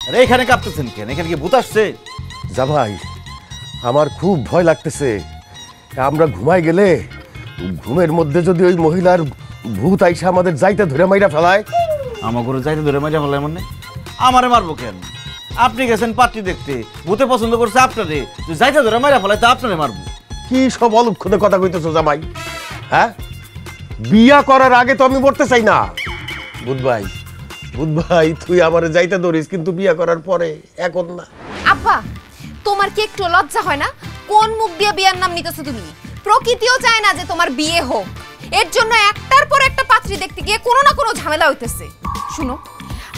আরে এখানে কাঁপতেছেন কেন? এখানে কি ভূত আসছে? জামাই, আমার খুব ভয় লাগতেছে। আমরা ঘুমাই গেলে ঘুমের মধ্যে যদি ওই মহিলার ভূত আইসা আমাদের যাইতে ধরে মাইরা ফেলায়। আমার ঘরে যাইতে ধরে মাইরা ফেলায় মানে? আমারে মারবো কেন? আপনি গেছেন পার্টি দেখতে, ভূতে পছন্দ করছে আপনারে, যাইতে ধরে মাইরা ফেলায় তো আপনারে মারবো। কি সব অলক্ষণে কথা কইতেছো জামাই? হ্যাঁ, বিয়া করার আগে তো আমি মরতে চাই না। বুধ ভাই তুই আমারে যাইতে ধরিস, কিন্তু বিয়া করার পরে এখন না। আব্বা, তোমার কি একটু লজ্জা হয় না? কোন মুখ দিয়ে বিয়ার নাম নিতেছো তুমি? প্রকৃতিও চায় না যে তোমার বিয়ে হোক, এর জন্য একটার পর একটা পাত্রী দেখতে গিয়ে কোনো না কোনো ঝামেলা হইতেছে। শুনো,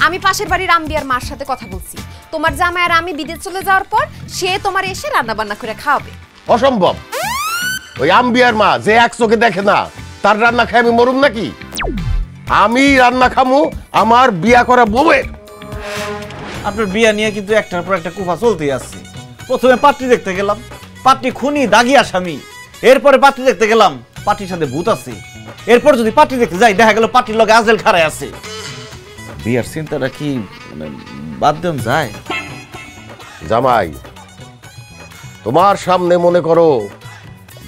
আমি পাশের বাড়ির রামবিয়ার মার সাথে কথা বলছি। তোমার জামাই আর আমি বিদেশ চলে যাওয়ার পর সে তোমার এসে রান্না বান্না করে খাওয়াবে। অসম্ভব। ওই আম্বিয়ার মা যে এক চোখে দেখে না, তার রান্না খাই আমি মরুম নাকি? আমি রান্না খামু আমার বিয়া করা বউয়ের। আপনার বিয়া নিয়ে কিন্তু একটার পর একটা কুফা চলতেই আছে। প্রথমে পাত্রী দেখতে গেলাম, পাত্রী খুনি দাগি আসামি। এরপরে পাত্রী দেখতে গেলাম, পাত্রীর সাথে ভূত আছে। এরপর যদি পাত্রী দেখতে যাই, দেখা গেল পাত্রীর লগে আজেল খাড়ায় আছে। বিয়ার চিন্তাটা কি বাদ দেন যায়? জামাই, তোমার সামনে মনে করো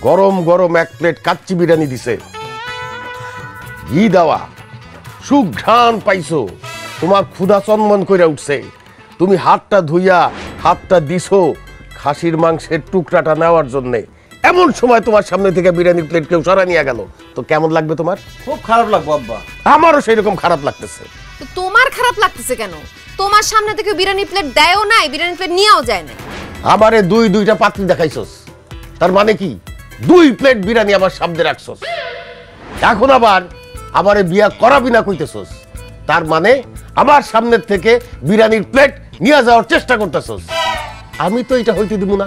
গরম গরম এক প্লেট কাচ্চি বিরিয়ানি দিছে, ঘি দেওয়া, সুঘ্রাণ পাইছো, তোমার ক্ষুধা চনমন করে উঠছে। তুমি হাতটা ধুইয়া হাতটা দিছো খাসির মাংসের টুকরাটা নেওয়ার জন্য। এমন সময় তোমার সামনে থেকে বিরিয়ানির প্লেট কেউ সরা নিয়ে গেল, তো কেমন লাগবে তোমার? খুব খারাপ লাগবে আব্বা। আমারও সেই রকম খারাপ লাগতেছে। তো তোমার খারাপ লাগতেছে কেন? তোমার সামনে থেকে বিরিয়ানি প্লেট দেয়ও নাই, বিরিয়ানি প্লেট নিয়েও যায় না। আমারে দুইটা পাত্রী দেখাইছস, তার মানে কি 2 প্লেট বিরিয়ানি আমার সামনে রাখছস। এখন আবার আমারে বিয়া করাবি না কইতেছস, তার মানে আমার সামনের থেকে বিরিয়ানির প্লেট নিয়ে যাওয়ার চেষ্টা করতেছস। আমি তো এটা হইতে দিব না।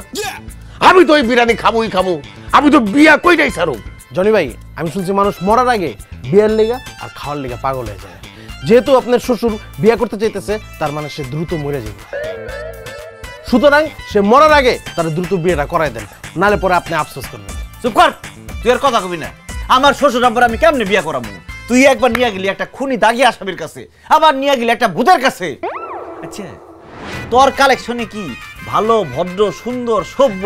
আমি তো ওই বিরিয়ানি খামুই খামু। আমি তো বিয়া কইরাই ছাড়ব। জনি ভাই, আমি শুনছি মানুষ মরার আগে বিয়ের লেগা আর খাওয়ার লেগা পাগল হয়ে যায়। যেহেতু আপনার শ্বশুর বিয়ে করতে চাইতেছে, তার মানে সে দ্রুত মরে যাবে। সুতরাং সে মরার আগে তার দ্রুত বিয়েটা করাই দেন, নালে পরে আপনি আফসোস করবেন। চুপ কর, তুই আর কথা কবি না। আমার শ্বশুর আব্বার আমি কেমনে বিয়া করাবো? তুই একবার নিয়ে গেলি একটা খুনি দাগি আসামির কাছে, আবার নিয়ে গেলি একটা ভূতের কাছে। আচ্ছা, তোর কালেকশনে কি ভালো ভদ্র সুন্দর সভ্য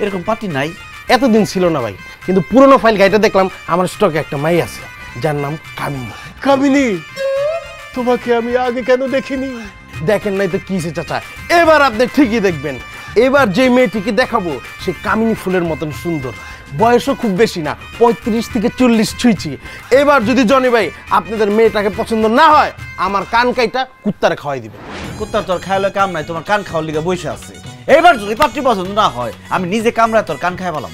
এরকম পার্টি নাই? এতদিন ছিল না ভাই, কিন্তু পুরনো ফাইল গাইটা দেখলাম আমার স্টকে একটা মাই আছে, যার নাম কামিনী। কামিনী, তোমাকে আমি আগে কেন দেখিনি? দেখেন নাই তো কিসে চাচা, এবার আপনি ঠিকই দেখবেন। এবার যে মেয়েটিকে দেখাবো সে কামিনী ফুলের মতন সুন্দর, বয়সও খুব বেশি না, 35 থেকে 40 ছুঁইছি। এবার যদি জনি ভাই আপনাদের মেয়েটাকে পছন্দ না হয়, আমার কান কাইটা কুত্তারে খাওয়াই দিবে। কুত্তার তোর খাইলে কাম নাই, তোমার কান খাওয়ার লিগে বসে আছে। এবার যদি পাত্রী পছন্দ না হয়, আমি নিজে কামড়ায় তোর কান খাই পেলাম।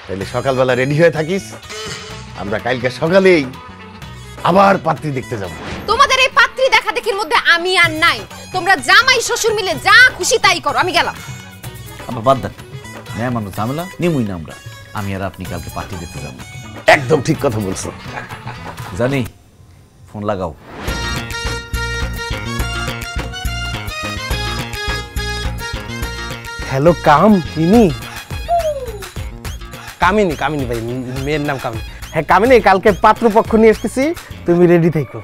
তাহলে সকালবেলা রেডি হয়ে থাকিস, আমরা কালকে সকালেই আবার পাত্রী দেখতে যাব। তোমাদের এই পাত্রী দেখা দেখির মধ্যে আমি আর নাই। তোমরা জামাই শ্বশুর মিলে যা খুশি তাই করো, আমি গেলাম। আবার বাদ দেন, মেয়ে মানুষ ঝামেলা নিমুই না আমরা। আমি আর আপনি কালকে পার্টি দেখতে যাবো। একদম ঠিক কথা বলছো। জানি, ফোন লাগাও। হ্যালো কামিনী। কামিনী, কামিনী ভাই, মেয়ের নাম কামিনী। হ্যাঁ কামিনী, কালকে পাত্রপক্ষ নিয়ে এসেছি, তুমি রেডি থেকো।